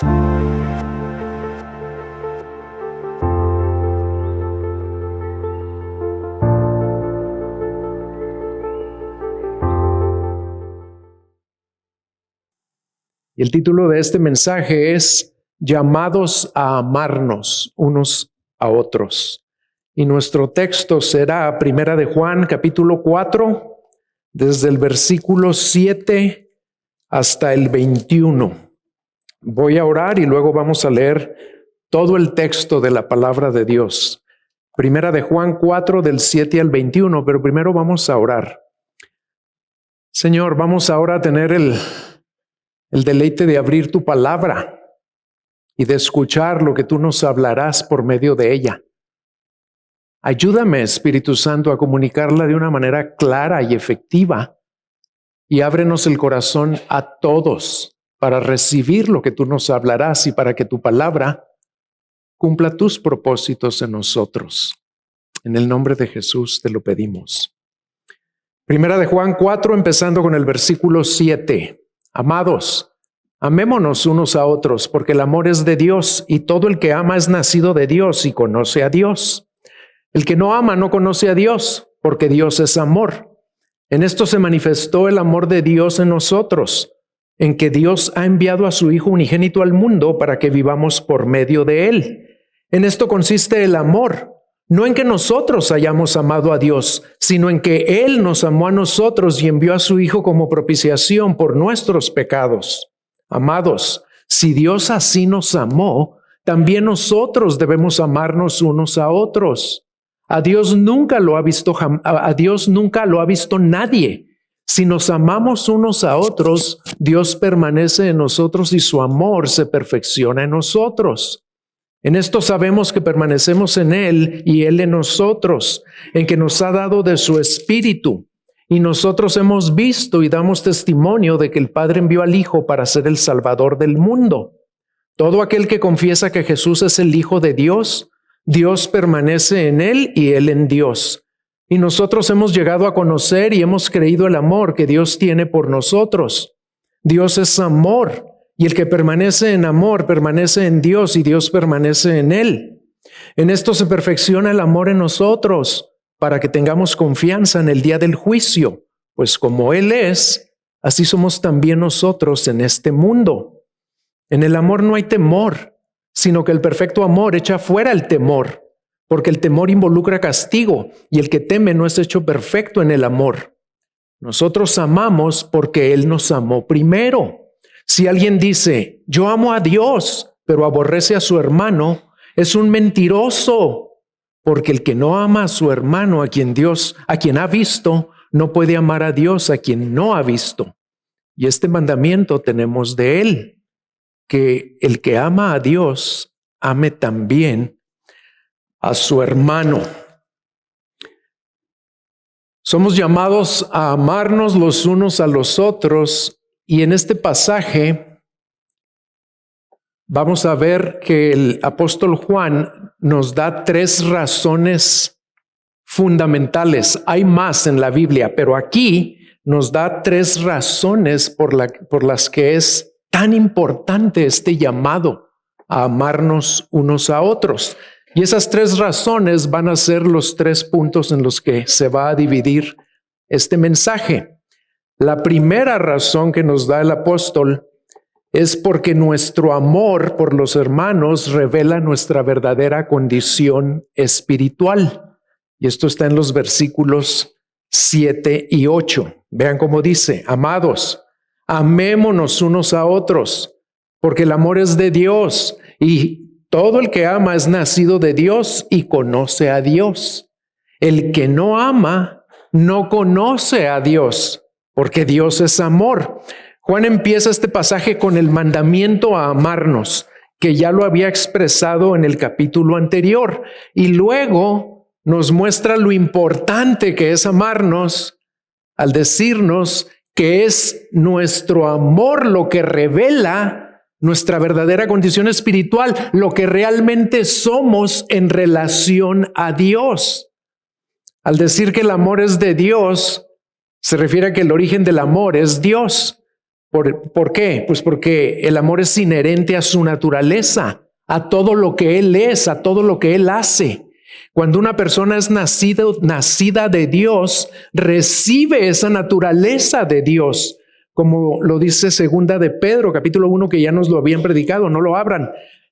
Y el título de este mensaje es Llamados a amarnos unos a otros. Y nuestro texto será Primera de Juan, capítulo 4, desde el versículo 7 hasta el 21. Voy a orar y luego vamos a leer todo el texto de la palabra de Dios. Primera de Juan 4, del 7 al 21, pero primero vamos a orar. Señor, vamos ahora a tener el deleite de abrir tu palabra y de escuchar lo que tú nos hablarás por medio de ella. Ayúdame, Espíritu Santo, a comunicarla de una manera clara y efectiva y ábrenos el corazón a todos para recibir lo que tú nos hablarás y para que tu palabra cumpla tus propósitos en nosotros. En el nombre de Jesús te lo pedimos. Primera de Juan 4, empezando con el versículo 7. Amados, amémonos unos a otros, porque el amor es de Dios, y todo el que ama es nacido de Dios y conoce a Dios. El que no ama no conoce a Dios, porque Dios es amor. En esto se manifestó el amor de Dios en nosotros, en que Dios ha enviado a su Hijo unigénito al mundo para que vivamos por medio de Él. En esto consiste el amor, no en que nosotros hayamos amado a Dios, sino en que Él nos amó a nosotros y envió a su Hijo como propiciación por nuestros pecados. Amados, si Dios así nos amó, también nosotros debemos amarnos unos a otros. A Dios nunca lo ha visto nadie. Si nos amamos unos a otros, Dios permanece en nosotros y su amor se perfecciona en nosotros. En esto sabemos que permanecemos en Él y Él en nosotros, en que nos ha dado de su Espíritu. Y nosotros hemos visto y damos testimonio de que el Padre envió al Hijo para ser el Salvador del mundo. Todo aquel que confiesa que Jesús es el Hijo de Dios, Dios permanece en Él y Él en Dios. Y nosotros hemos llegado a conocer y hemos creído el amor que Dios tiene por nosotros. Dios es amor. Y el que permanece en amor, permanece en Dios y Dios permanece en Él. En esto se perfecciona el amor en nosotros, para que tengamos confianza en el día del juicio, pues como Él es, así somos también nosotros en este mundo. En el amor no hay temor, sino que el perfecto amor echa fuera el temor, porque el temor involucra castigo, y el que teme no es hecho perfecto en el amor. Nosotros amamos porque Él nos amó primero. Si alguien dice, yo amo a Dios, pero aborrece a su hermano, es un mentiroso, porque el que no ama a su hermano, a quien ha visto, no puede amar a Dios a quien no ha visto. Y este mandamiento tenemos de Él, que el que ama a Dios, ame también a su hermano. Somos llamados a amarnos los unos a los otros. Y en este pasaje vamos a ver que el apóstol Juan nos da 3 razones fundamentales. Hay más en la Biblia, pero aquí nos da 3 razones por las que es tan importante este llamado a amarnos unos a otros. Y esas 3 razones van a ser los 3 puntos en los que se va a dividir este mensaje. La primera razón que nos da el apóstol es porque nuestro amor por los hermanos revela nuestra verdadera condición espiritual. Y esto está en los versículos 7 y 8. Vean cómo dice: amados, amémonos unos a otros, porque el amor es de Dios, y todo el que ama es nacido de Dios y conoce a Dios. El que no ama no conoce a Dios, porque Dios es amor. Juan empieza este pasaje con el mandamiento a amarnos, que ya lo había expresado en el capítulo anterior, y luego nos muestra lo importante que es amarnos al decirnos que es nuestro amor lo que revela nuestra verdadera condición espiritual, lo que realmente somos en relación a Dios. Al decir que el amor es de Dios, se refiere a que el origen del amor es Dios. ¿Por qué? Pues porque el amor es inherente a su naturaleza, a todo lo que Él es, a todo lo que Él hace. Cuando una persona es nacida de Dios, recibe esa naturaleza de Dios, como lo dice segunda de Pedro, capítulo 1, que ya nos lo habían predicado, no lo abran.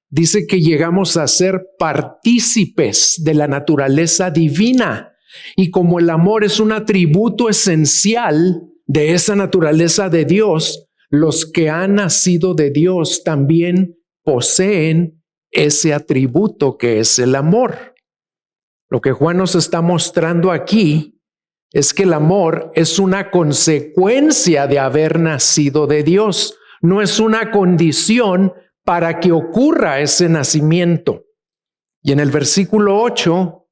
Dice que llegamos a ser partícipes de la naturaleza divina. Y como el amor es un atributo esencial de esa naturaleza de Dios, los que han nacido de Dios también poseen ese atributo que es el amor. Lo que Juan nos está mostrando aquí es que el amor es una consecuencia de haber nacido de Dios, no es una condición para que ocurra ese nacimiento. Y en el versículo 8,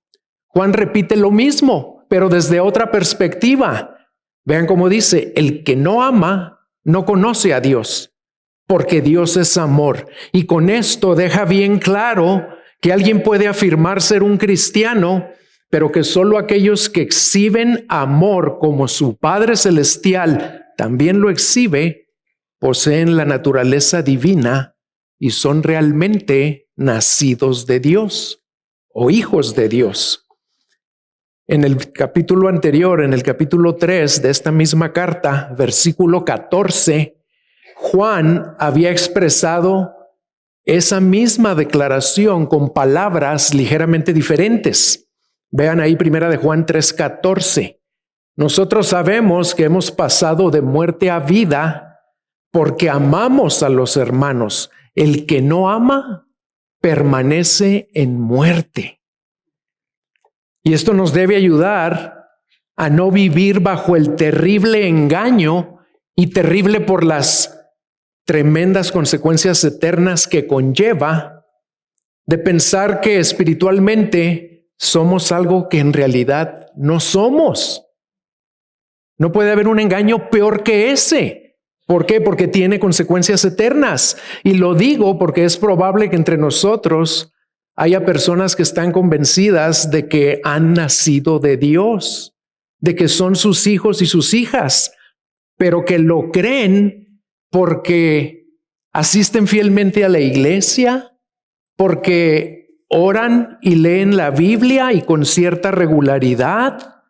Juan repite lo mismo, pero desde otra perspectiva. Vean cómo dice, el que no ama no conoce a Dios, porque Dios es amor. Y con esto deja bien claro que alguien puede afirmar ser un cristiano, pero que solo aquellos que exhiben amor como su Padre Celestial también lo exhibe, poseen la naturaleza divina y son realmente nacidos de Dios o hijos de Dios. En el capítulo anterior, en el capítulo 3 de esta misma carta, versículo 14, Juan había expresado esa misma declaración con palabras ligeramente diferentes. Vean ahí primera de Juan 3:14. Nosotros sabemos que hemos pasado de muerte a vida porque amamos a los hermanos. El que no ama permanece en muerte. Y esto nos debe ayudar a no vivir bajo el terrible engaño y terrible por las tremendas consecuencias eternas que conlleva de pensar que espiritualmente somos algo que en realidad no somos. No puede haber un engaño peor que ese. ¿Por qué? Porque tiene consecuencias eternas. Y lo digo porque es probable que entre nosotros haya personas que están convencidas de que han nacido de Dios, de que son sus hijos y sus hijas, pero que lo creen porque asisten fielmente a la iglesia, porque oran y leen la Biblia y con cierta regularidad,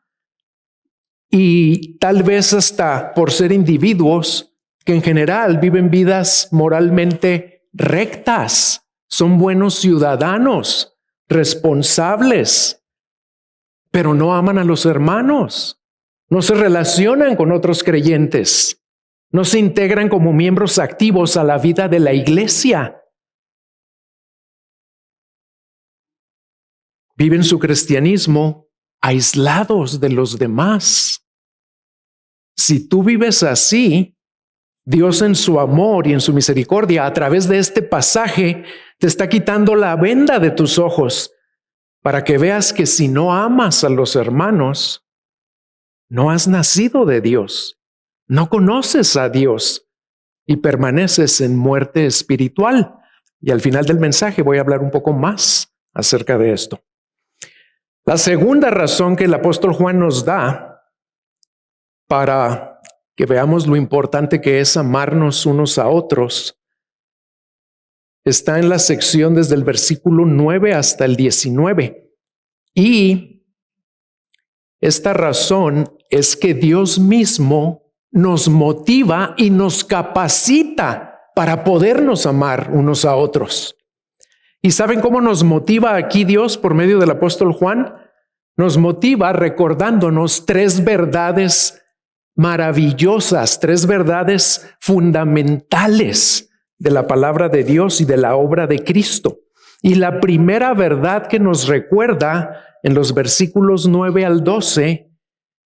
y tal vez hasta por ser individuos que en general viven vidas moralmente rectas. Son buenos ciudadanos, responsables, pero no aman a los hermanos, no se relacionan con otros creyentes, no se integran como miembros activos a la vida de la iglesia. Viven su cristianismo aislados de los demás. Si tú vives así, Dios en su amor y en su misericordia, a través de este pasaje, te está quitando la venda de tus ojos para que veas que si no amas a los hermanos, no has nacido de Dios, no conoces a Dios y permaneces en muerte espiritual. Y al final del mensaje voy a hablar un poco más acerca de esto. La segunda razón que el apóstol Juan nos da para que veamos lo importante que es amarnos unos a otros está en la sección desde el versículo 9 hasta el 19. Y esta razón es que Dios mismo nos motiva y nos capacita para podernos amar unos a otros. ¿Y saben cómo nos motiva aquí Dios por medio del apóstol Juan? Nos motiva recordándonos tres verdades maravillosas, tres verdades fundamentales de la palabra de Dios y de la obra de Cristo. Y la primera verdad que nos recuerda en los versículos 9 al 12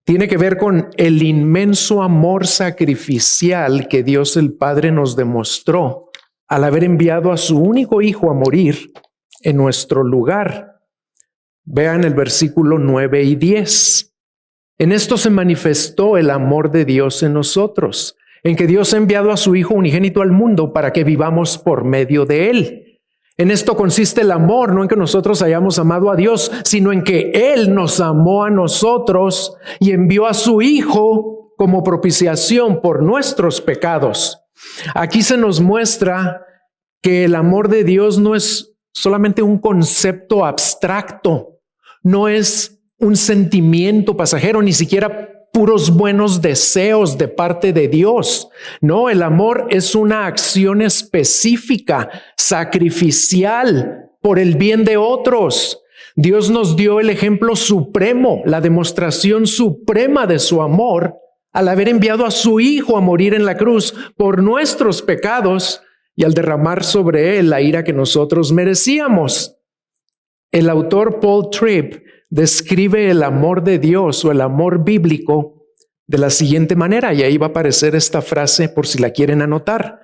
tiene que ver con el inmenso amor sacrificial que Dios el Padre nos demostró al haber enviado a su único Hijo a morir en nuestro lugar. Vean el versículo 9 y 10. En esto se manifestó el amor de Dios en nosotros, en que Dios ha enviado a su Hijo unigénito al mundo para que vivamos por medio de Él. En esto consiste el amor, no en que nosotros hayamos amado a Dios, sino en que Él nos amó a nosotros y envió a su Hijo como propiciación por nuestros pecados. Aquí se nos muestra que el amor de Dios no es solamente un concepto abstracto, no es un sentimiento pasajero, ni siquiera puros buenos deseos de parte de Dios. No, el amor es una acción específica, sacrificial, por el bien de otros. Dios nos dio el ejemplo supremo, la demostración suprema de su amor al haber enviado a su Hijo a morir en la cruz por nuestros pecados y al derramar sobre él la ira que nosotros merecíamos. El autor Paul Tripp describe el amor de Dios o el amor bíblico de la siguiente manera, y ahí va a aparecer esta frase por si la quieren anotar.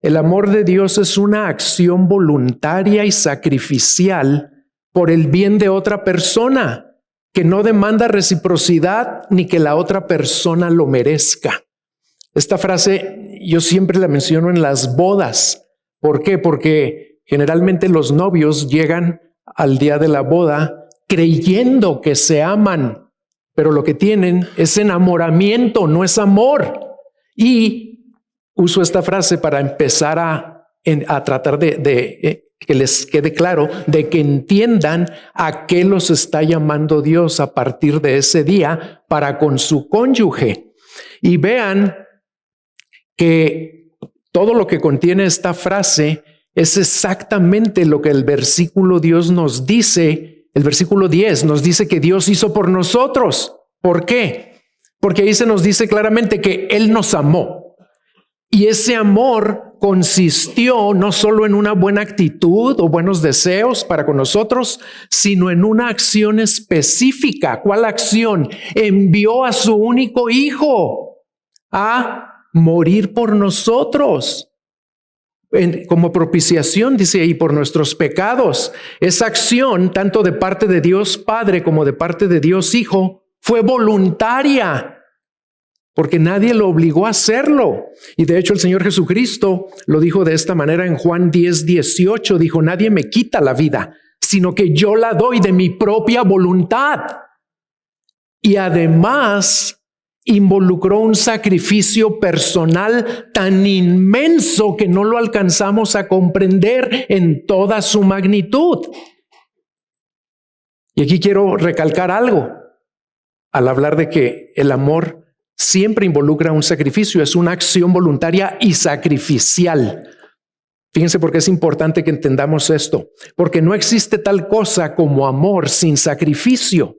El amor de Dios es una acción voluntaria y sacrificial por el bien de otra persona, que no demanda reciprocidad ni que la otra persona lo merezca. Esta frase yo siempre la menciono en las bodas. ¿Por qué? Porque generalmente los novios llegan al día de la boda creyendo que se aman, pero lo que tienen es enamoramiento, no es amor. Y uso esta frase para empezar a tratar de que les quede claro, de que entiendan a qué los está llamando Dios a partir de ese día para con su cónyuge. Y vean que todo lo que contiene esta frase es exactamente lo que el versículo Dios nos dice. El versículo 10 nos dice que Dios hizo por nosotros. ¿Por qué? Porque ahí se nos dice claramente que Él nos amó. Y ese amor consistió no solo en una buena actitud o buenos deseos para con nosotros, sino en una acción específica. ¿Cuál acción? Envió a su único Hijo a morir por nosotros. Como propiciación, dice ahí, por nuestros pecados. Esa acción, tanto de parte de Dios Padre como de parte de Dios Hijo, fue voluntaria, porque nadie lo obligó a hacerlo. Y de hecho el Señor Jesucristo lo dijo de esta manera en Juan 10:18, dijo: nadie me quita la vida, sino que yo la doy de mi propia voluntad. Y además involucró un sacrificio personal tan inmenso que no lo alcanzamos a comprender en toda su magnitud. Y aquí quiero recalcar algo al hablar de que el amor siempre involucra un sacrificio, es una acción voluntaria y sacrificial. Fíjense por qué es importante que entendamos esto, porque no existe tal cosa como amor sin sacrificio.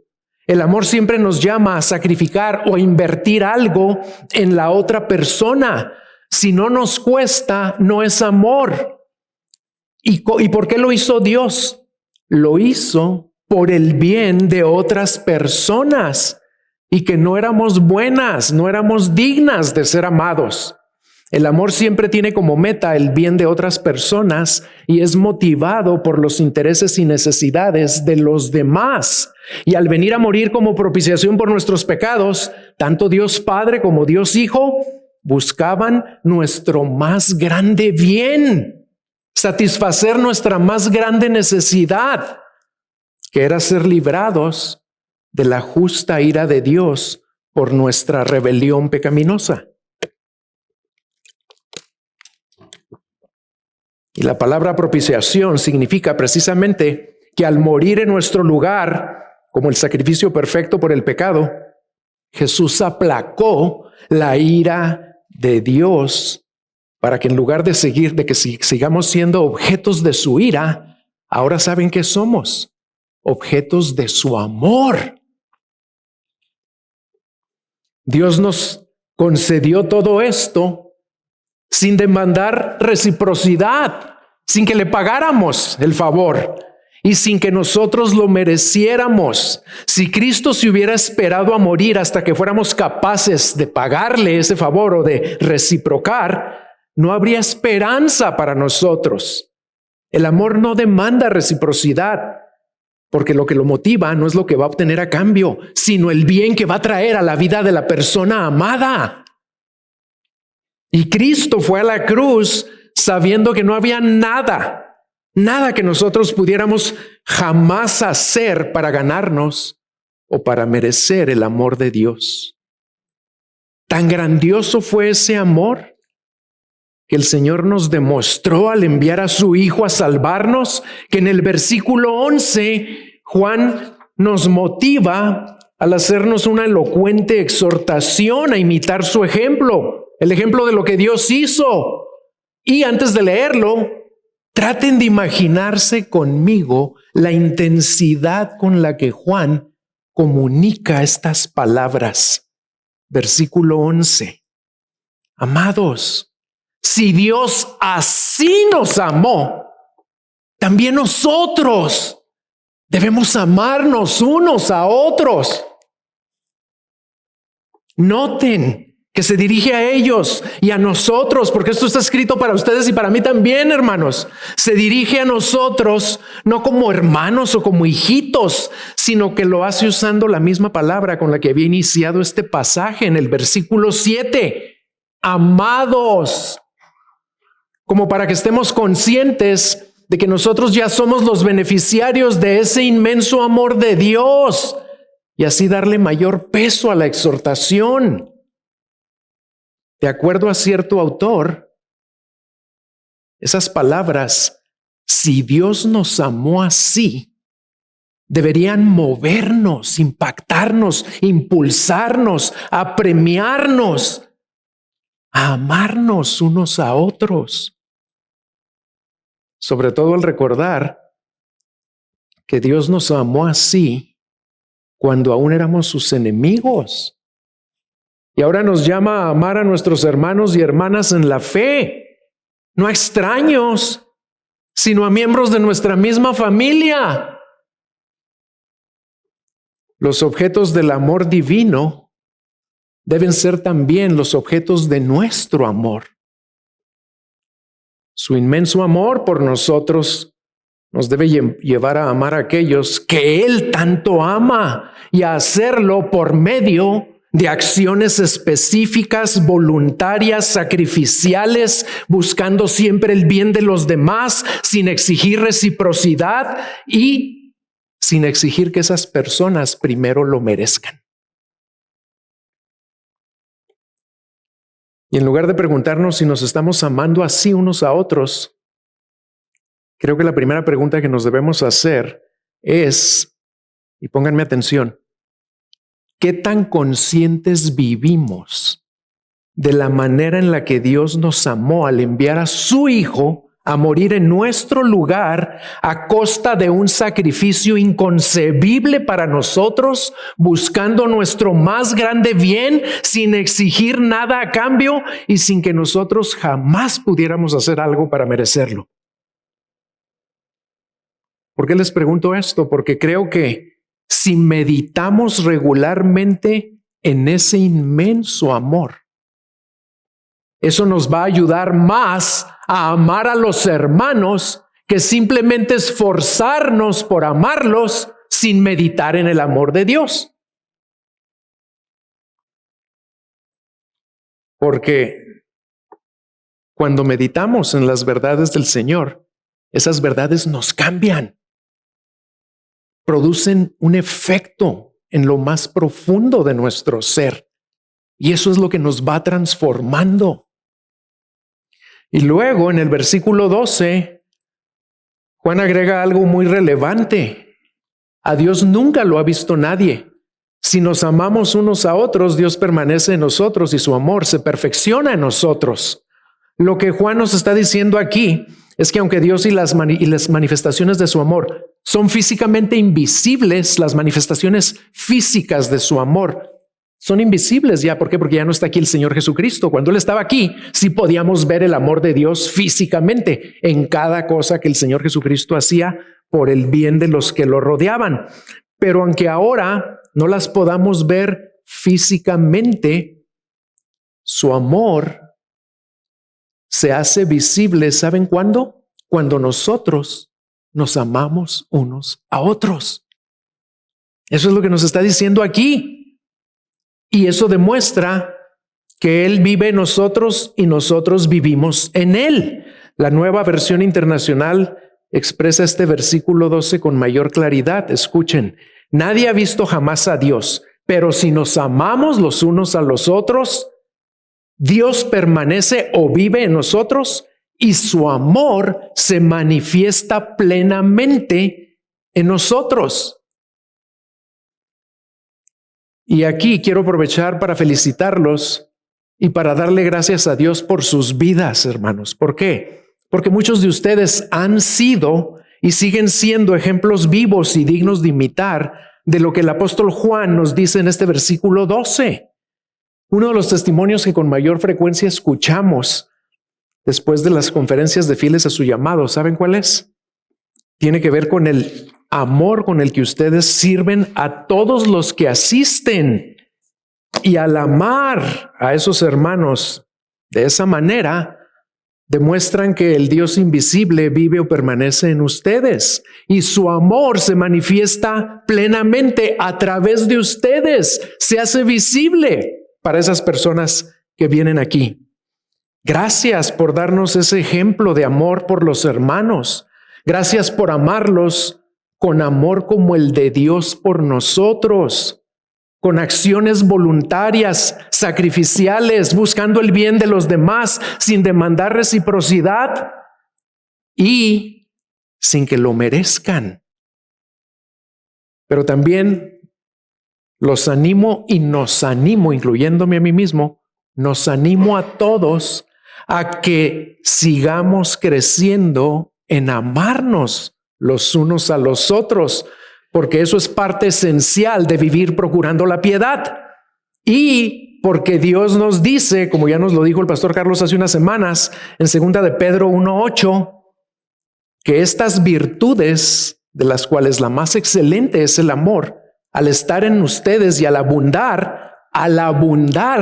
El amor siempre nos llama a sacrificar o a invertir algo en la otra persona. Si no nos cuesta, no es amor. ¿Y por qué lo hizo Dios? Lo hizo por el bien de otras personas y que no éramos buenas, no éramos dignas de ser amados. El amor siempre tiene como meta el bien de otras personas y es motivado por los intereses y necesidades de los demás. Y al venir a morir como propiciación por nuestros pecados, tanto Dios Padre como Dios Hijo buscaban nuestro más grande bien, satisfacer nuestra más grande necesidad, que era ser librados de la justa ira de Dios por nuestra rebelión pecaminosa. Y la palabra propiciación significa precisamente que al morir en nuestro lugar, como el sacrificio perfecto por el pecado, Jesús aplacó la ira de Dios para que en lugar de sigamos siendo objetos de su ira, ahora saben que somos objetos de su amor. Dios nos concedió todo esto sin demandar reciprocidad, sin que le pagáramos el favor y sin que nosotros lo mereciéramos. Si Cristo se hubiera esperado a morir hasta que fuéramos capaces de pagarle ese favor o de reciprocar, no habría esperanza para nosotros. El amor no demanda reciprocidad, porque lo que lo motiva no es lo que va a obtener a cambio, sino el bien que va a traer a la vida de la persona amada. Y Cristo fue a la cruz sabiendo que no había nada que nosotros pudiéramos jamás hacer para ganarnos o para merecer el amor de Dios. Tan grandioso fue ese amor que el Señor nos demostró al enviar a su Hijo a salvarnos, que en el versículo 11 Juan nos motiva al hacernos una elocuente exhortación a imitar su ejemplo, el ejemplo de lo que Dios hizo. Y antes de leerlo, traten de imaginarse conmigo la intensidad con la que Juan comunica estas palabras. Versículo 11. Amados, si Dios así nos amó, también nosotros debemos amarnos unos a otros. Noten que se dirige a ellos y a nosotros, porque esto está escrito para ustedes y para mí también, hermanos. Se dirige a nosotros no como hermanos o como hijitos, sino que lo hace usando la misma palabra con la que había iniciado este pasaje en el versículo 7. Amados, como para que estemos conscientes de que nosotros ya somos los beneficiarios de ese inmenso amor de Dios y así darle mayor peso a la exhortación. De acuerdo a cierto autor, esas palabras, si Dios nos amó así, deberían movernos, impactarnos, impulsarnos, apremiarnos, a amarnos unos a otros. Sobre todo al recordar que Dios nos amó así cuando aún éramos sus enemigos. Y ahora nos llama a amar a nuestros hermanos y hermanas en la fe, no a extraños, sino a miembros de nuestra misma familia. Los objetos del amor divino deben ser también los objetos de nuestro amor. Su inmenso amor por nosotros nos debe llevar a amar a aquellos que Él tanto ama y a hacerlo por medio de acciones específicas, voluntarias, sacrificiales, buscando siempre el bien de los demás, sin exigir reciprocidad y sin exigir que esas personas primero lo merezcan. Y en lugar de preguntarnos si nos estamos amando así unos a otros, creo que la primera pregunta que nos debemos hacer es, y pónganme atención, ¿qué tan conscientes vivimos de la manera en la que Dios nos amó al enviar a su Hijo a morir en nuestro lugar a costa de un sacrificio inconcebible para nosotros, buscando nuestro más grande bien, sin exigir nada a cambio y sin que nosotros jamás pudiéramos hacer algo para merecerlo? ¿Por qué les pregunto esto? Porque creo que si meditamos regularmente en ese inmenso amor, eso nos va a ayudar más a amar a los hermanos que simplemente esforzarnos por amarlos sin meditar en el amor de Dios. Porque cuando meditamos en las verdades del Señor, esas verdades nos cambian. Producen un efecto en lo más profundo de nuestro ser. Y eso es lo que nos va transformando. Y luego en el versículo 12, Juan agrega algo muy relevante. A Dios nunca lo ha visto nadie. Si nos amamos unos a otros, Dios permanece en nosotros y su amor se perfecciona en nosotros. Lo que Juan nos está diciendo aquí es que aunque Dios y las manifestaciones de su amor son físicamente invisibles, las manifestaciones físicas de su amor son invisibles ya. ¿Por qué? Porque ya no está aquí el Señor Jesucristo. Cuando Él estaba aquí, sí podíamos ver el amor de Dios físicamente en cada cosa que el Señor Jesucristo hacía por el bien de los que lo rodeaban. Pero aunque ahora no las podamos ver físicamente, su amor se hace visible. ¿Saben cuándo? Cuando nosotros nos amamos unos a otros. Eso es lo que nos está diciendo aquí. Y eso demuestra que Él vive en nosotros y nosotros vivimos en Él. La Nueva Versión Internacional expresa este versículo 12 con mayor claridad. Escuchen, nadie ha visto jamás a Dios, pero si nos amamos los unos a los otros, Dios permanece o vive en nosotros y su amor se manifiesta plenamente en nosotros. Y aquí quiero aprovechar para felicitarlos y para darle gracias a Dios por sus vidas, hermanos. ¿Por qué? Porque muchos de ustedes han sido y siguen siendo ejemplos vivos y dignos de imitar de lo que el apóstol Juan nos dice en este versículo 12. Uno de los testimonios que con mayor frecuencia escuchamos después de las conferencias de fieles a su llamado, ¿saben cuál es? Tiene que ver con el amor con el que ustedes sirven a todos los que asisten. Y al amar a esos hermanos de esa manera, demuestran que el Dios invisible vive o permanece en ustedes y su amor se manifiesta plenamente a través de ustedes, se hace visible para esas personas que vienen aquí. Gracias por darnos ese ejemplo de amor por los hermanos. Gracias por amarlos con amor como el de Dios por nosotros, con acciones voluntarias, sacrificiales, buscando el bien de los demás, sin demandar reciprocidad y sin que lo merezcan. Pero también los animo y nos animo, incluyéndome a mí mismo, nos animo a todos a que sigamos creciendo en amarnos los unos a los otros, porque eso es parte esencial de vivir procurando la piedad. Y porque Dios nos dice, como ya nos lo dijo el pastor Carlos hace unas semanas, en 2 de Pedro 1:8, que estas virtudes, de las cuales la más excelente es el amor, al estar en ustedes y al abundar,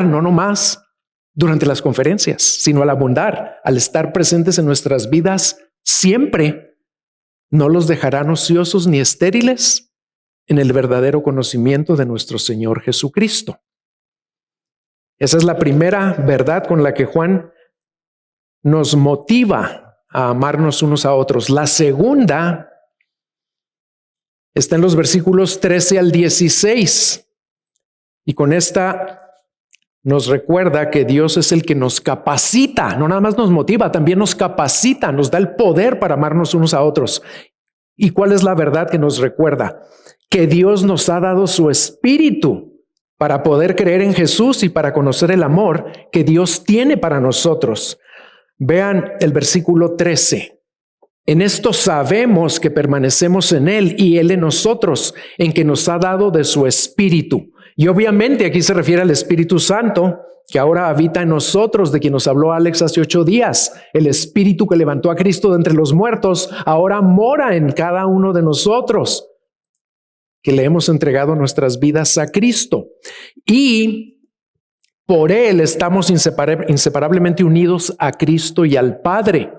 no nomás durante las conferencias, sino al abundar, al estar presentes en nuestras vidas siempre, no los dejarán ociosos ni estériles en el verdadero conocimiento de nuestro Señor Jesucristo. Esa es la primera verdad con la que Juan nos motiva a amarnos unos a otros. La segunda está en los versículos 13 al 16. Y con esta nos recuerda que Dios es el que nos capacita, no nada más nos motiva, también nos capacita, nos da el poder para amarnos unos a otros. ¿Y cuál es la verdad que nos recuerda? Que Dios nos ha dado su espíritu para poder creer en Jesús y para conocer el amor que Dios tiene para nosotros. Vean el versículo 13. En esto sabemos que permanecemos en Él y Él en nosotros, en que nos ha dado de su espíritu. Y obviamente aquí se refiere al Espíritu Santo, que ahora habita en nosotros, de quien nos habló Alex hace 8 días. El Espíritu que levantó a Cristo de entre los muertos, ahora mora en cada uno de nosotros, que le hemos entregado nuestras vidas a Cristo. Y por Él estamos inseparablemente unidos a Cristo y al Padre.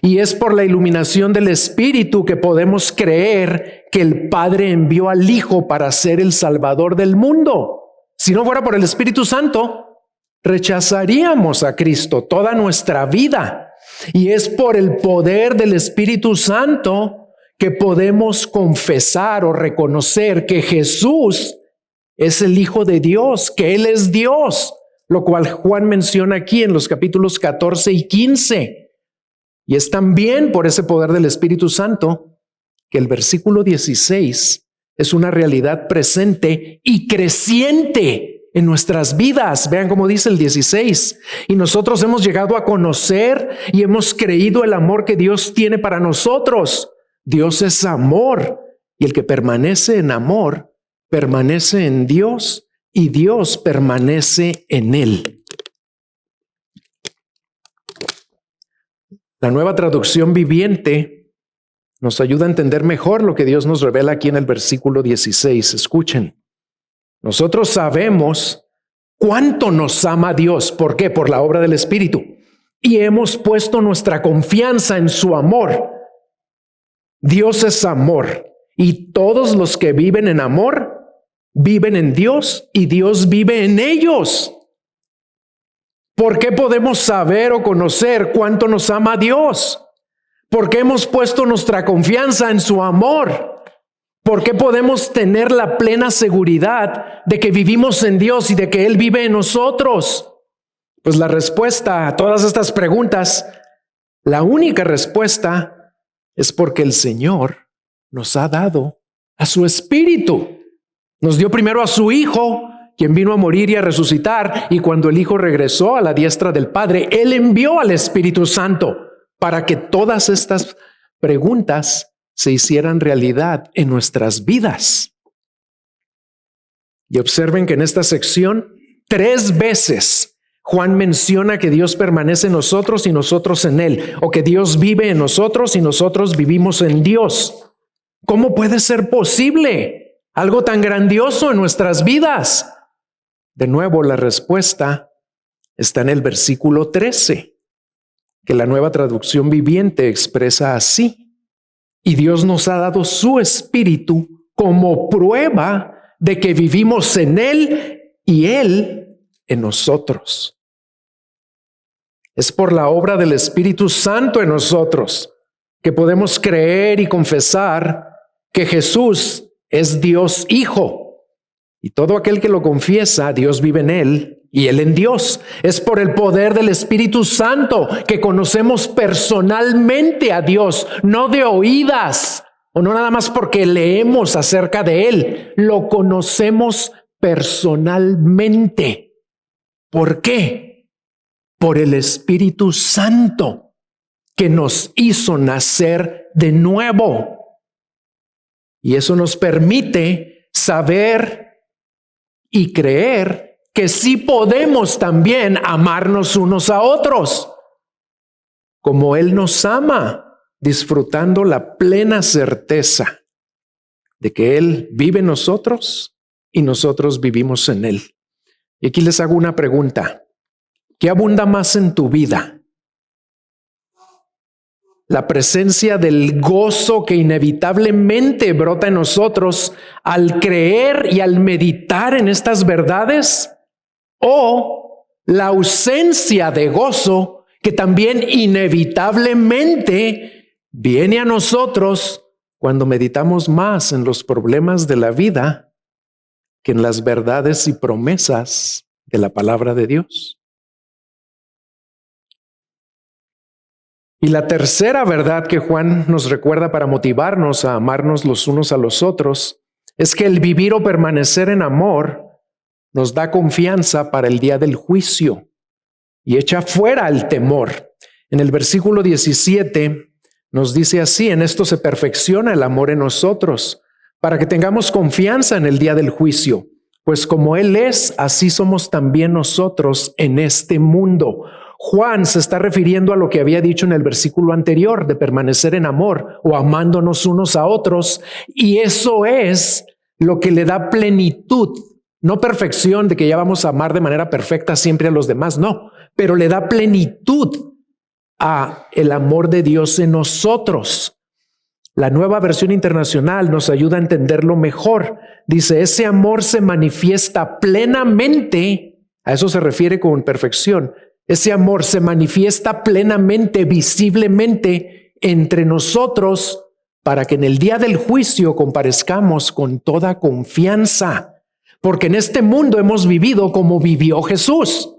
Y es por la iluminación del Espíritu que podemos creer que el Padre envió al Hijo para ser el Salvador del mundo. Si no fuera por el Espíritu Santo, rechazaríamos a Cristo toda nuestra vida. Y es por el poder del Espíritu Santo que podemos confesar o reconocer que Jesús es el Hijo de Dios, que Él es Dios, lo cual Juan menciona aquí en los capítulos 14 y 15. Y es también por ese poder del Espíritu Santo que el versículo 16 es una realidad presente y creciente en nuestras vidas. Vean cómo dice el 16. Y nosotros hemos llegado a conocer y hemos creído el amor que Dios tiene para nosotros. Dios es amor, y el que permanece en amor permanece en Dios y Dios permanece en él. La Nueva Traducción Viviente nos ayuda a entender mejor lo que Dios nos revela aquí en el versículo 16. Escuchen. Nosotros sabemos cuánto nos ama Dios. ¿Por qué? Por la obra del Espíritu. Y hemos puesto nuestra confianza en su amor. Dios es amor. Y todos los que viven en amor, viven en Dios y Dios vive en ellos. ¿Por qué podemos saber o conocer cuánto nos ama Dios? Porque hemos puesto nuestra confianza en su amor. ¿Por qué podemos tener la plena seguridad de que vivimos en Dios y de que Él vive en nosotros? Pues la respuesta a todas estas preguntas, la única respuesta es porque el Señor nos ha dado a su Espíritu. Nos dio primero a su Hijo, quien vino a morir y a resucitar, y cuando el Hijo regresó a la diestra del Padre, Él envió al Espíritu Santo para que todas estas preguntas se hicieran realidad en nuestras vidas. Y observen que en esta sección 3 veces Juan menciona que Dios permanece en nosotros y nosotros en Él, o que Dios vive en nosotros y nosotros vivimos en Dios. ¿Cómo puede ser posible algo tan grandioso en nuestras vidas? De nuevo, la respuesta está en el versículo 13, que la Nueva Traducción Viviente expresa así: y Dios nos ha dado su Espíritu como prueba de que vivimos en Él y Él en nosotros. Es por la obra del Espíritu Santo en nosotros que podemos creer y confesar que Jesús es Dios Hijo. Y todo aquel que lo confiesa, Dios vive en él y él en Dios. Es por el poder del Espíritu Santo que conocemos personalmente a Dios, no de oídas, o no nada más porque leemos acerca de él. Lo conocemos personalmente. ¿Por qué? Por el Espíritu Santo que nos hizo nacer de nuevo. Y eso nos permite saber y creer que sí podemos también amarnos unos a otros, como Él nos ama, disfrutando la plena certeza de que Él vive en nosotros y nosotros vivimos en Él. Y aquí les hago una pregunta: ¿qué abunda más en tu vida? ¿La presencia del gozo que inevitablemente brota en nosotros al creer y al meditar en estas verdades? ¿O la ausencia de gozo que también inevitablemente viene a nosotros cuando meditamos más en los problemas de la vida que en las verdades y promesas de la palabra de Dios? Y la tercera verdad que Juan nos recuerda para motivarnos a amarnos los unos a los otros es que el vivir o permanecer en amor nos da confianza para el día del juicio y echa fuera el temor. En el versículo 17 nos dice así: en esto se perfecciona el amor en nosotros, para que tengamos confianza en el día del juicio, pues como Él es, así somos también nosotros en este mundo. Juan se está refiriendo a lo que había dicho en el versículo anterior de permanecer en amor o amándonos unos a otros, y eso es lo que le da plenitud, no perfección de que ya vamos a amar de manera perfecta siempre a los demás, no, pero le da plenitud a el amor de Dios en nosotros. La Nueva Versión Internacional nos ayuda a entenderlo mejor. Dice: ese amor se manifiesta plenamente, a eso se refiere con perfección. Ese amor se manifiesta plenamente, visiblemente entre nosotros, para que en el día del juicio comparezcamos con toda confianza. Porque en este mundo hemos vivido como vivió Jesús.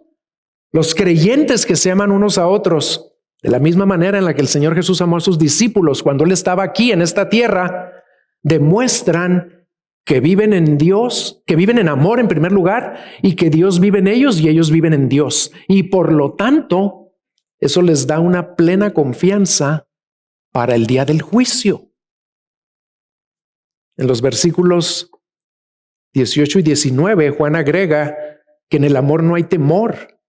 Los creyentes que se aman unos a otros, de la misma manera en la que el Señor Jesús amó a sus discípulos cuando Él estaba aquí en esta tierra, demuestran que viven en Dios, que viven en amor en primer lugar, y que Dios vive en ellos y ellos viven en Dios. Y por lo tanto, eso les da una plena confianza para el día del juicio. En los versículos 18 y 19, Juan agrega que en el amor no hay temor,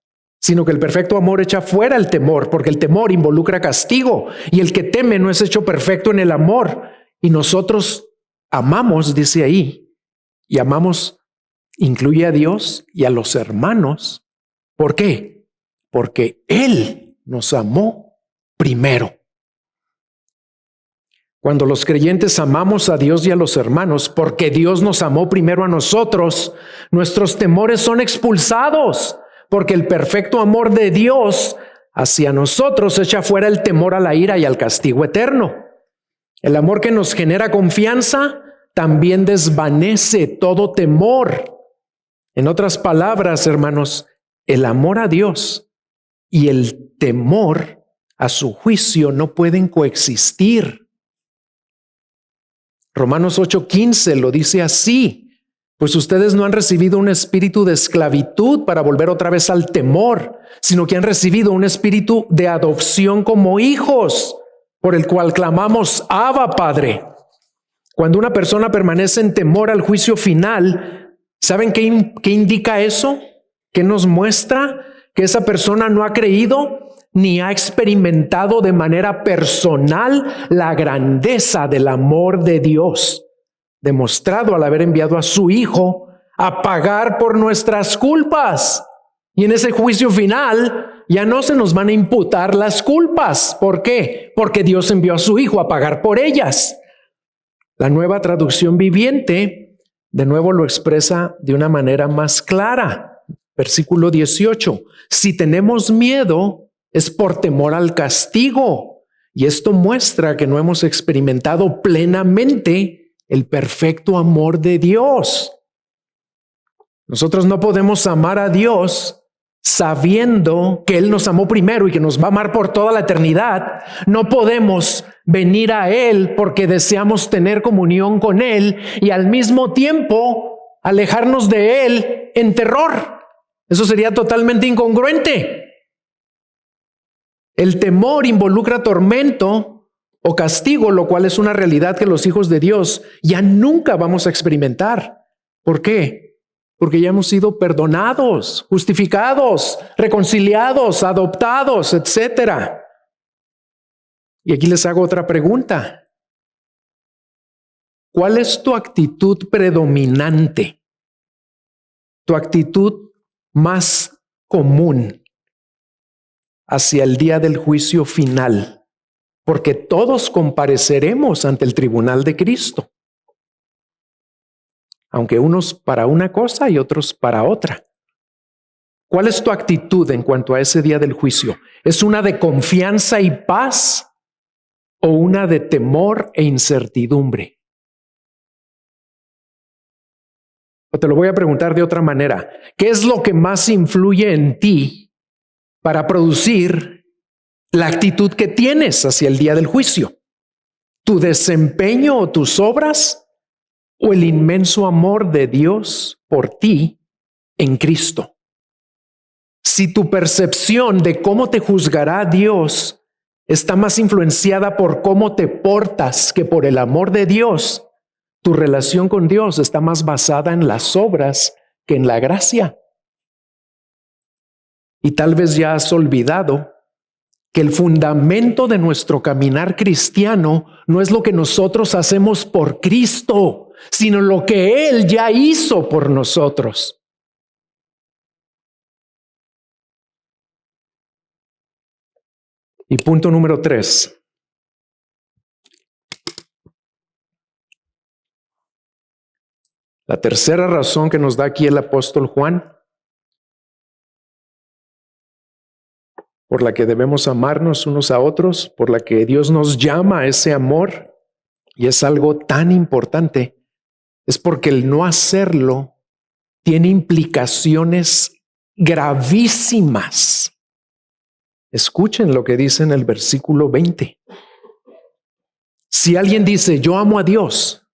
sino que el perfecto amor echa fuera el temor, porque el temor involucra castigo, y el que teme no es hecho perfecto en el amor. Y nosotros amamos, dice ahí, y amamos incluye a Dios y a los hermanos. ¿Por qué? Porque Él nos amó primero. Cuando los creyentes amamos a Dios y a los hermanos, porque Dios nos amó primero a nosotros, nuestros temores son expulsados, porque el perfecto amor de Dios hacia nosotros echa fuera el temor a la ira y al castigo eterno. El amor que nos genera confianza también desvanece todo temor. En otras palabras, hermanos, el amor a Dios y el temor a su juicio no pueden coexistir. Romanos 8:15 lo dice así: pues ustedes no han recibido un espíritu de esclavitud para volver otra vez al temor, sino que han recibido un espíritu de adopción como hijos, por el cual clamamos, Abba, Padre. Cuando una persona permanece en temor al juicio final, ¿saben qué indica eso? ¿Qué nos muestra? Que esa persona no ha creído ni ha experimentado de manera personal la grandeza del amor de Dios, demostrado al haber enviado a su Hijo a pagar por nuestras culpas. Y en ese juicio final ya no se nos van a imputar las culpas. ¿Por qué? Porque Dios envió a su Hijo a pagar por ellas. La Nueva Traducción Viviente de nuevo lo expresa de una manera más clara. Versículo 18. Si tenemos miedo, es por temor al castigo. Y esto muestra que no hemos experimentado plenamente el perfecto amor de Dios. Nosotros no podemos amar a Dios sabiendo que Él nos amó primero y que nos va a amar por toda la eternidad. No podemos venir a Él porque deseamos tener comunión con Él y al mismo tiempo alejarnos de Él en terror. Eso sería totalmente incongruente. El temor involucra tormento o castigo, lo cual es una realidad que los hijos de Dios ya nunca vamos a experimentar. ¿Por qué? Porque ya hemos sido perdonados, justificados, reconciliados, adoptados, etc. Y aquí les hago otra pregunta. ¿Cuál es tu actitud predominante? Tu actitud más común hacia el día del juicio final, porque todos compareceremos ante el tribunal de Cristo, aunque unos para una cosa y otros para otra. ¿Cuál es tu actitud en cuanto a ese día del juicio? ¿Es una de confianza y paz o una de temor e incertidumbre? O te lo voy a preguntar de otra manera. ¿Qué es lo que más influye en ti para producir la actitud que tienes hacia el día del juicio? ¿Tu desempeño o tus obras o el inmenso amor de Dios por ti en Cristo? Si tu percepción de cómo te juzgará Dios está más influenciada por cómo te portas que por el amor de Dios, tu relación con Dios está más basada en las obras que en la gracia. Y tal vez ya has olvidado que el fundamento de nuestro caminar cristiano no es lo que nosotros hacemos por Cristo, sino lo que Él ya hizo por nosotros. Y punto número 3. La tercera razón que nos da aquí el apóstol Juan por la que debemos amarnos unos a otros, por la que Dios nos llama a ese amor, y es algo tan importante, es porque el no hacerlo tiene implicaciones gravísimas. Escuchen lo que dice en el versículo 20. Si alguien dice, yo amo a Dios,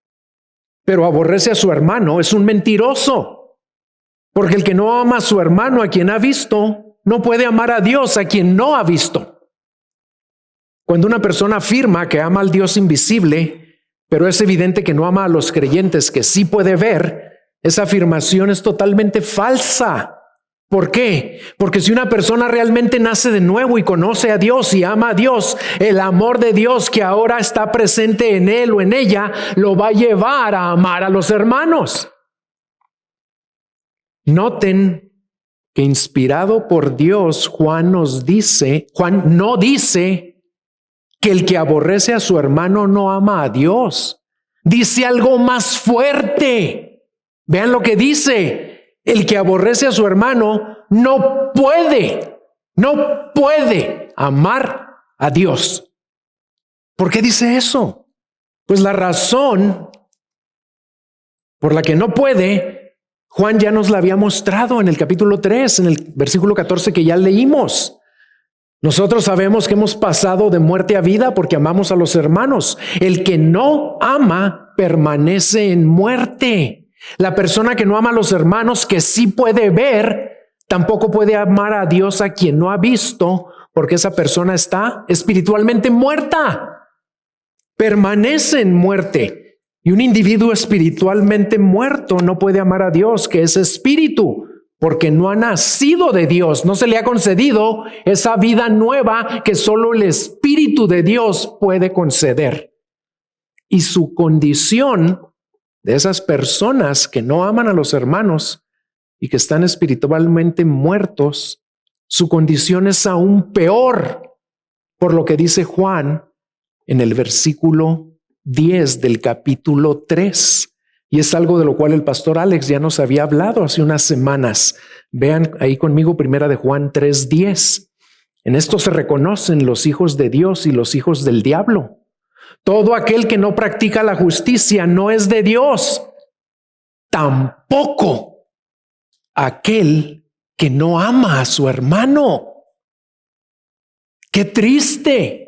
pero aborrece a su hermano, es un mentiroso. Porque el que no ama a su hermano, a quien ha visto, no puede amar a Dios, a quien no ha visto. Cuando una persona afirma que ama al Dios invisible, pero es evidente que no ama a los creyentes que sí puede ver, esa afirmación es totalmente falsa. ¿Por qué? Porque si una persona realmente nace de nuevo y conoce a Dios y ama a Dios, el amor de Dios que ahora está presente en él o en ella, lo va a llevar a amar a los hermanos. Noten que inspirado por Dios, Juan no dice que el que aborrece a su hermano no ama a Dios. Dice algo más fuerte. Vean lo que dice. El que aborrece a su hermano no puede amar a Dios. ¿Por qué dice eso? Pues la razón por la que no puede Juan ya nos la había mostrado en el capítulo 3, en el versículo 14 que ya leímos. Nosotros sabemos que hemos pasado de muerte a vida porque amamos a los hermanos. El que no ama permanece en muerte. La persona que no ama a los hermanos, que sí puede ver, tampoco puede amar a Dios a quien no ha visto, porque esa persona está espiritualmente muerta. Permanece en muerte. Y un individuo espiritualmente muerto no puede amar a Dios, que es espíritu, porque no ha nacido de Dios. No se le ha concedido esa vida nueva que solo el Espíritu de Dios puede conceder. Y su condición de esas personas que no aman a los hermanos y que están espiritualmente muertos, su condición es aún peor, por lo que dice Juan en el versículo 10 del capítulo 3. Y es algo de lo cual el pastor Alex ya nos había hablado hace unas semanas. Vean ahí conmigo 1 Juan 3:10. En esto se reconocen los hijos de Dios y los hijos del diablo. Todo aquel que no practica la justicia no es de Dios. Tampoco aquel que no ama a su hermano. ¡Qué triste!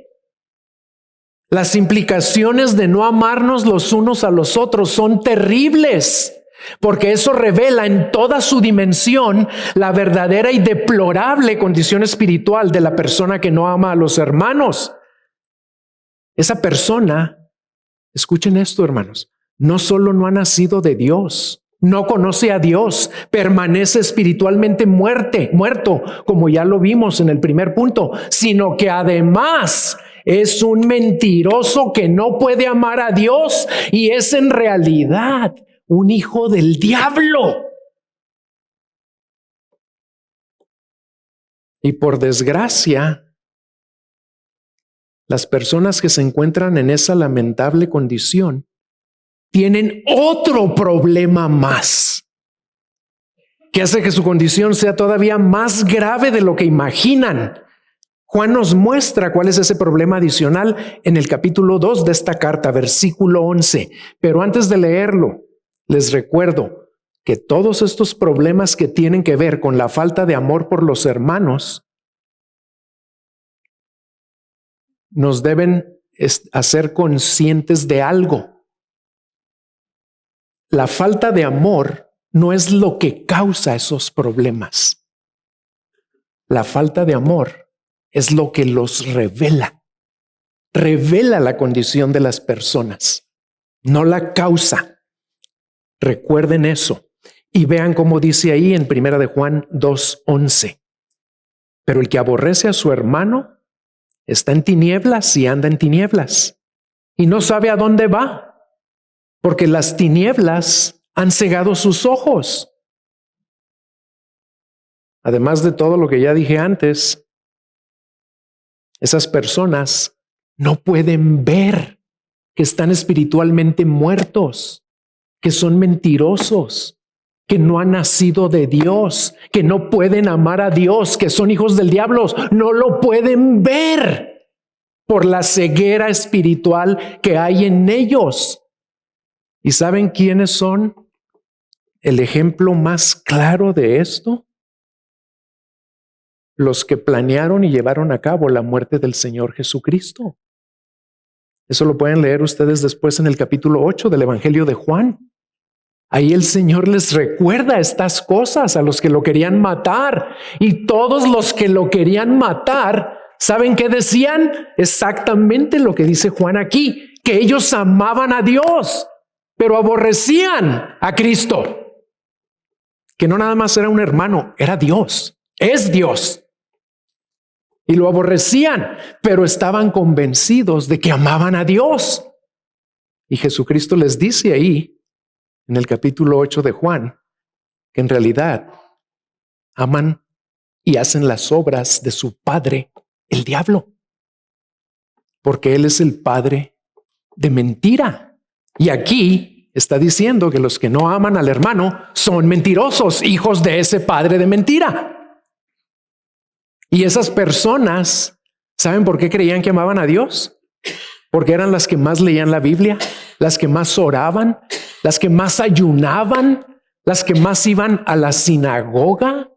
Las implicaciones de no amarnos los unos a los otros son terribles, porque eso revela en toda su dimensión la verdadera y deplorable condición espiritual de la persona que no ama a los hermanos. Esa persona, escuchen esto, hermanos, no solo no ha nacido de Dios, no conoce a Dios, permanece espiritualmente muerto, como ya lo vimos en el primer punto, sino que además es un mentiroso que no puede amar a Dios y es en realidad un hijo del diablo. Y por desgracia, las personas que se encuentran en esa lamentable condición tienen otro problema más, que hace que su condición sea todavía más grave de lo que imaginan. Juan nos muestra cuál es ese problema adicional en el capítulo 2 de esta carta, versículo 11. Pero antes de leerlo, les recuerdo que todos estos problemas que tienen que ver con la falta de amor por los hermanos nos deben hacer conscientes de algo. La falta de amor no es lo que causa esos problemas. La falta de amor es lo que los revela. Revela la condición de las personas, no la causa. Recuerden eso. Y vean cómo dice ahí en 1 Juan 2:11. Pero el que aborrece a su hermano está en tinieblas y anda en tinieblas. Y no sabe a dónde va, porque las tinieblas han cegado sus ojos. Además de todo lo que ya dije antes, esas personas no pueden ver que están espiritualmente muertos, que son mentirosos, que no han nacido de Dios, que no pueden amar a Dios, que son hijos del diablo. No lo pueden ver por la ceguera espiritual que hay en ellos. ¿Y saben quiénes son el ejemplo más claro de esto? Los que planearon y llevaron a cabo la muerte del Señor Jesucristo. Eso lo pueden leer ustedes después en el capítulo 8 del Evangelio de Juan. Ahí el Señor les recuerda estas cosas a los que lo querían matar. Y todos los que lo querían matar, ¿saben qué decían? Exactamente lo que dice Juan aquí, que ellos amaban a Dios, pero aborrecían a Cristo. Que no nada más era un hermano, era Dios, es Dios. Y lo aborrecían, pero estaban convencidos de que amaban a Dios. Y Jesucristo les dice ahí, en el capítulo 8 de Juan, que en realidad aman y hacen las obras de su padre, el diablo. Porque él es el padre de mentira. Y aquí está diciendo que los que no aman al hermano son mentirosos, hijos de ese padre de mentira. Y esas personas, ¿saben por qué creían que amaban a Dios? Porque eran las que más leían la Biblia, las que más oraban, las que más ayunaban, las que más iban a la sinagoga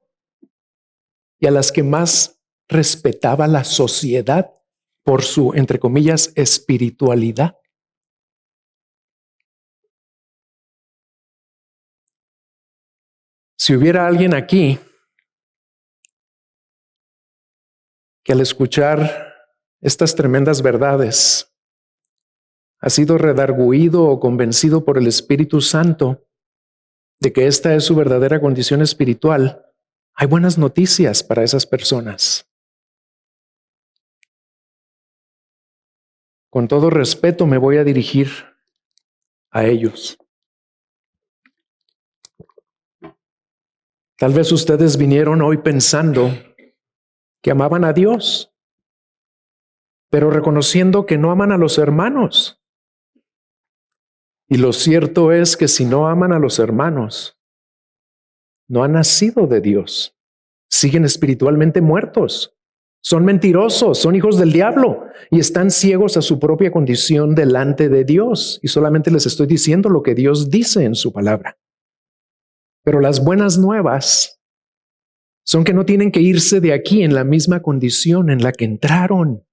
y a las que más respetaba la sociedad por su, entre comillas, espiritualidad. Si hubiera alguien aquí que al escuchar estas tremendas verdades ha sido redargüido o convencido por el Espíritu Santo de que esta es su verdadera condición espiritual, hay buenas noticias para esas personas. Con todo respeto me voy a dirigir a ellos. Tal vez ustedes vinieron hoy pensando que amaban a Dios, pero reconociendo que no aman a los hermanos. Y lo cierto es que si no aman a los hermanos, no han nacido de Dios. Siguen espiritualmente muertos. Son mentirosos, son hijos del diablo y están ciegos a su propia condición delante de Dios. Y solamente les estoy diciendo lo que Dios dice en su palabra. Pero las buenas nuevas son que no tienen que irse de aquí en la misma condición en la que entraron.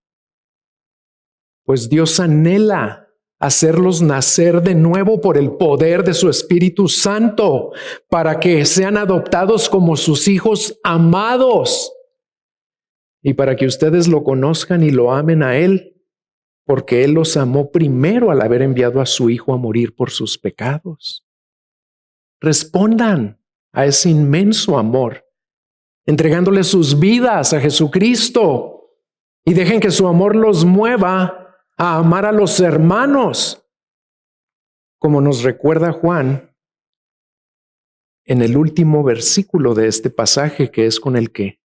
Pues Dios anhela hacerlos nacer de nuevo por el poder de su Espíritu Santo para que sean adoptados como sus hijos amados y para que ustedes lo conozcan y lo amen a Él, porque Él los amó primero al haber enviado a su Hijo a morir por sus pecados. Respondan a ese inmenso amor, entregándole sus vidas a Jesucristo y dejen que su amor los mueva a amar a los hermanos, como nos recuerda Juan en el último versículo de este pasaje, que es con el que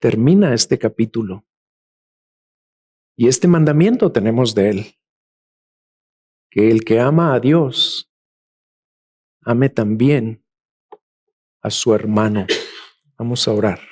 termina este capítulo. Y este mandamiento tenemos de él, que el que ama a Dios, ame también a su hermano. Vamos a orar.